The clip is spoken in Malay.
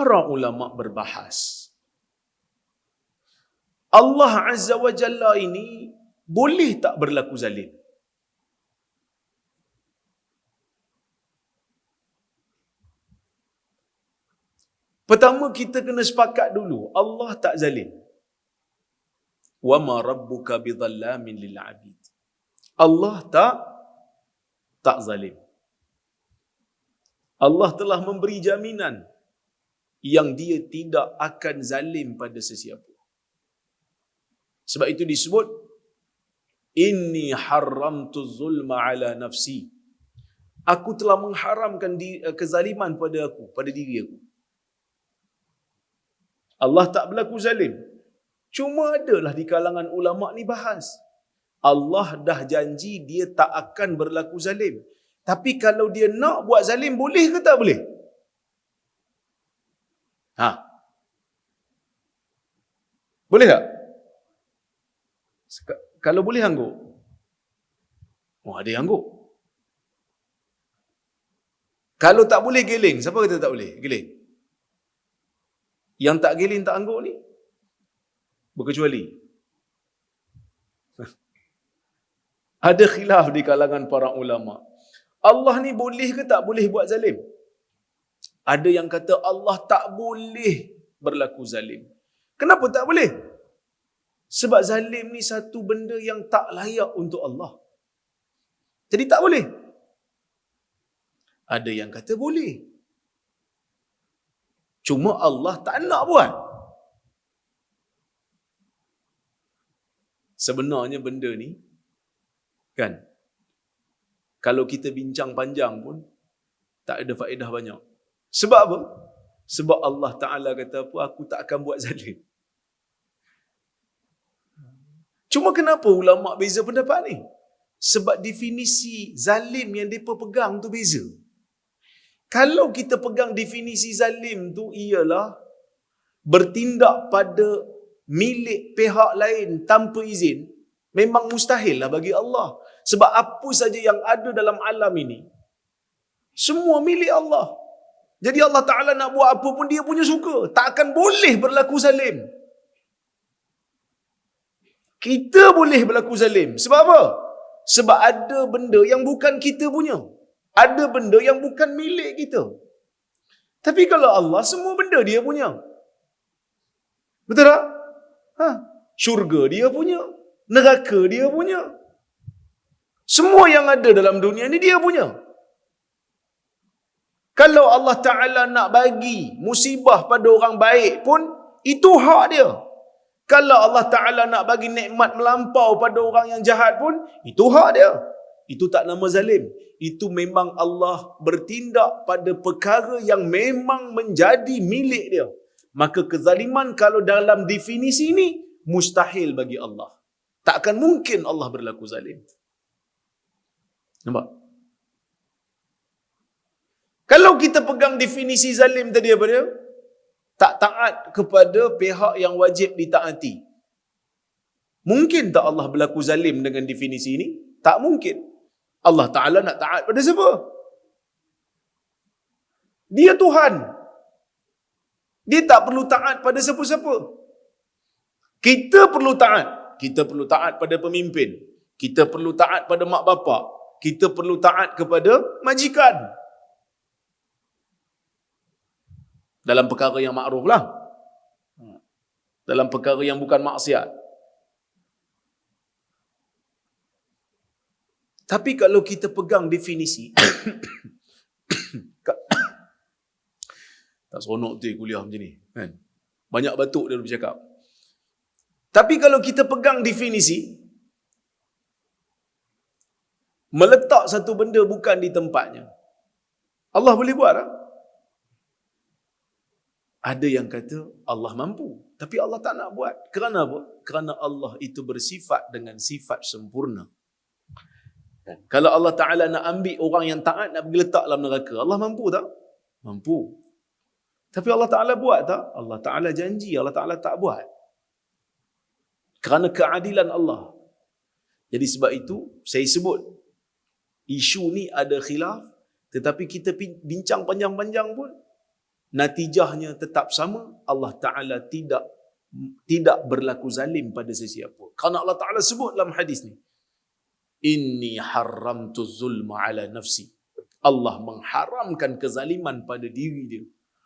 Para ulama berbahas. Allah Azza wa Jalla ini boleh tak berlaku zalim? Pertama kita kena sepakat dulu, Allah tak zalim. Wa ma rabbuka bidhallamin lil abid. Allah tak zalim. Allah telah memberi jaminan yang dia tidak akan zalim pada sesiapa. Sebab itu disebut inni haramtu zulma ala nafsi. Aku telah mengharamkan kezaliman pada aku, pada diri aku. Allah tak berlaku zalim. Cuma adalah di kalangan ulama ni bahas. Allah dah janji dia tak akan berlaku zalim. Tapi kalau dia nak buat zalim, boleh ke tak boleh? Boleh tak? Kalau boleh angguk. Ada yang angguk. Kalau tak boleh geling, siapa kata tak boleh? Geling. Yang tak geling tak angguk ni berkecuali. Ada khilaf di kalangan para ulama. Allah ni boleh ke tak boleh buat zalim? Ada yang kata Allah tak boleh berlaku zalim. Kenapa tak boleh? Sebab zalim ni satu benda yang tak layak untuk Allah. Jadi tak boleh. Ada yang kata boleh. Cuma Allah tak nak buat. Sebenarnya benda ni, kan, kalau kita bincang panjang pun, tak ada faedah banyak. Sebab apa? Sebab Allah Ta'ala kata apa? Aku tak akan buat zalim. Cuma kenapa ulama' beza pendapat ni? Sebab definisi zalim yang mereka pegang tu beza. Kalau kita pegang definisi zalim tu ialah bertindak pada milik pihak lain tanpa izin, memang mustahil lah bagi Allah. Sebab apa saja yang ada dalam alam ini, semua milik Allah. Jadi Allah Ta'ala nak buat apa pun dia punya suka. Tak akan boleh berlaku zalim. Kita boleh berlaku zalim. Sebab apa? Sebab ada benda yang bukan kita punya. Ada benda yang bukan milik kita. Tapi kalau Allah, semua benda dia punya. Betul tak? Syurga dia punya. Neraka dia punya. Semua yang ada dalam dunia ni dia punya. Kalau Allah Ta'ala nak bagi musibah pada orang baik pun, itu hak dia. Kalau Allah Ta'ala nak bagi nikmat melampau pada orang yang jahat pun, itu hak dia. Itu tak nama zalim. Itu memang Allah bertindak pada perkara yang memang menjadi milik dia. Maka kezaliman kalau dalam definisi ini, mustahil bagi Allah. Takkan mungkin Allah berlaku zalim. Nampak? Kalau kita pegang definisi zalim tadi apa dia? Tak taat kepada pihak yang wajib ditaati. Mungkin tak Allah berlaku zalim dengan definisi ini? Tak mungkin. Allah Ta'ala nak taat pada siapa? Dia Tuhan. Dia tak perlu taat pada siapa-siapa. Kita perlu taat. Kita perlu taat pada pemimpin. Kita perlu taat pada mak bapak. Kita perlu taat kepada majikan. Dalam perkara yang makruf lah. Dalam perkara yang bukan maksiat. Tapi kalau kita pegang definisi, tak seronok tu kuliah macam ni, kan? Banyak batuk dia bercakap. Tapi kalau kita pegang definisi, meletak satu benda bukan di tempatnya, Allah boleh buat tak? Ada yang kata Allah mampu, tapi Allah tak nak buat. Kerana apa? Kerana Allah itu bersifat dengan sifat sempurna. Kalau Allah Ta'ala nak ambil orang yang taat, nak pergi letak dalam neraka, Allah mampu tak? Mampu. Tapi Allah Ta'ala buat tak? Allah Ta'ala janji, Allah Ta'ala tak buat. Kerana keadilan Allah. Jadi sebab itu, saya sebut, isu ni ada khilaf, tetapi kita bincang panjang-panjang pun, natijahnya tetap sama. Allah Ta'ala tidak berlaku zalim pada sesiapa. Kerana Allah Ta'ala sebut dalam hadis ni, inni haramtu zulma ala nafsi. Allah mengharamkan kezaliman pada diri dia.